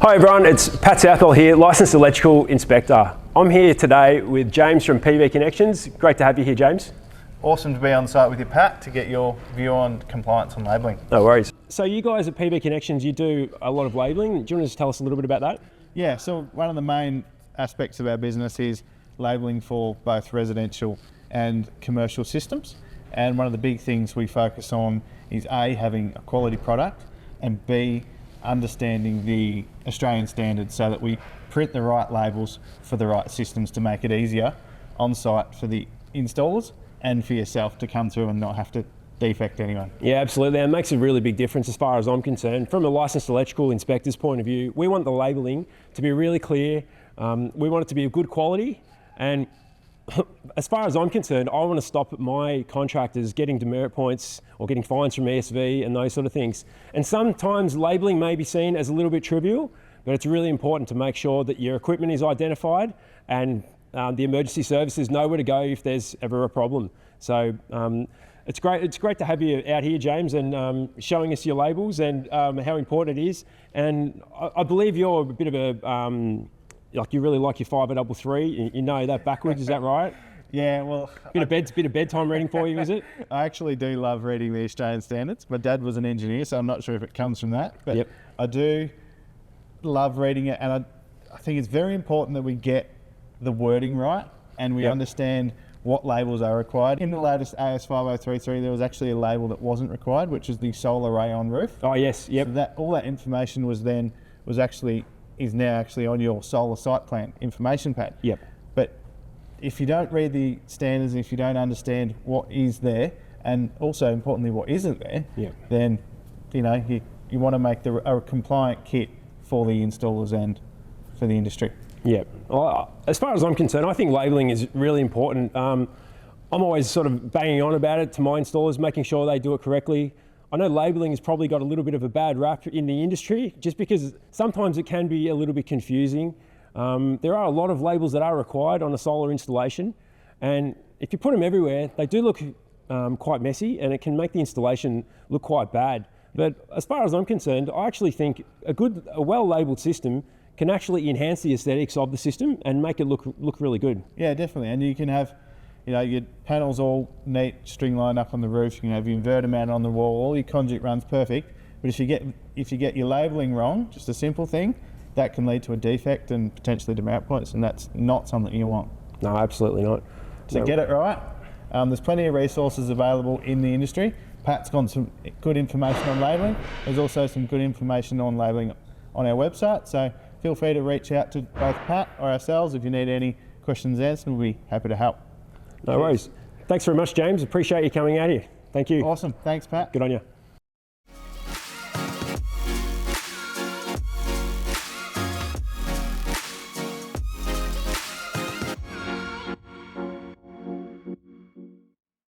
Hi everyone, it's Pat Southwell here, licensed electrical inspector. I'm here today with James from PV Connections. Great to have you here, James. Awesome to be on site with you, Pat, to get your view on compliance and labelling. No worries. So you guys at PV Connections, you do a lot of labelling. Do you want to just tell us a little bit about that? Yeah, so one of the main aspects of our business is labelling for both residential and commercial systems. And one of the big things we focus on is A, having a quality product, and B, understanding the Australian standards so that we print the right labels for the right systems to make it easier on site for the installers and for yourself to come through and not have to defect anyone. Yeah, absolutely. And it makes a really big difference as far as I'm concerned. From a licensed electrical inspector's point of view, we want the labelling to be really clear. We want it to be of good quality. And as far as I'm concerned, I want to stop my contractors getting demerit points or getting fines from ESV and those sort of things. And sometimes labelling may be seen as a little bit trivial, but it's really important to make sure that your equipment is identified and the emergency services know where to go if there's ever a problem. So it's great to have you out here, James, and showing us your labels and how important it is. And I believe you're a bit of a like you really like your 5-333. You know that backwards, is that right? Yeah, well... Bit of bedtime reading for you, is it? I actually do love reading the Australian standards. My dad was an engineer, so I'm not sure if it comes from that. But yep. I do love reading it, and I think it's very important that we get the wording right and we understand what labels are required. In the latest AS 5033, there was actually a label that wasn't required, which is the solar array on roof. Oh yes, yep. So all that information is now actually on your solar site plan information pad. Yep. But if you don't read the standards, if you don't understand what is there, and also importantly what isn't there, then you want to make a compliant kit for the installers and for the industry. Yeah. Well, as far as I'm concerned, I think labelling is really important. I'm always sort of banging on about it to my installers, making sure they do it correctly. I know labelling has probably got a little bit of a bad rap in the industry, just because sometimes it can be a little bit confusing. There are a lot of labels that are required on a solar installation, and if you put them everywhere, they do look quite messy, and it can make the installation look quite bad. But as far as I'm concerned, I actually think a well-labelled system can actually enhance the aesthetics of the system and make it look really good. Yeah, definitely. And you can have your panels all neat, string lined up on the roof. You can have your inverter mounted on the wall. All your conduit runs perfect. But if you get your labelling wrong, just a simple thing, that can lead to a defect and potentially demerit points, and that's not something you want. No, absolutely not. So get it right. There's plenty of resources available in the industry. Pat's got some good information on labelling. There's also some good information on labelling on our website. So feel free to reach out to both Pat or ourselves if you need any questions answered. We'll be happy to help. No worries. Thanks very much, James. Appreciate you coming out here. Thank you. Awesome. Thanks, Pat. Good on you.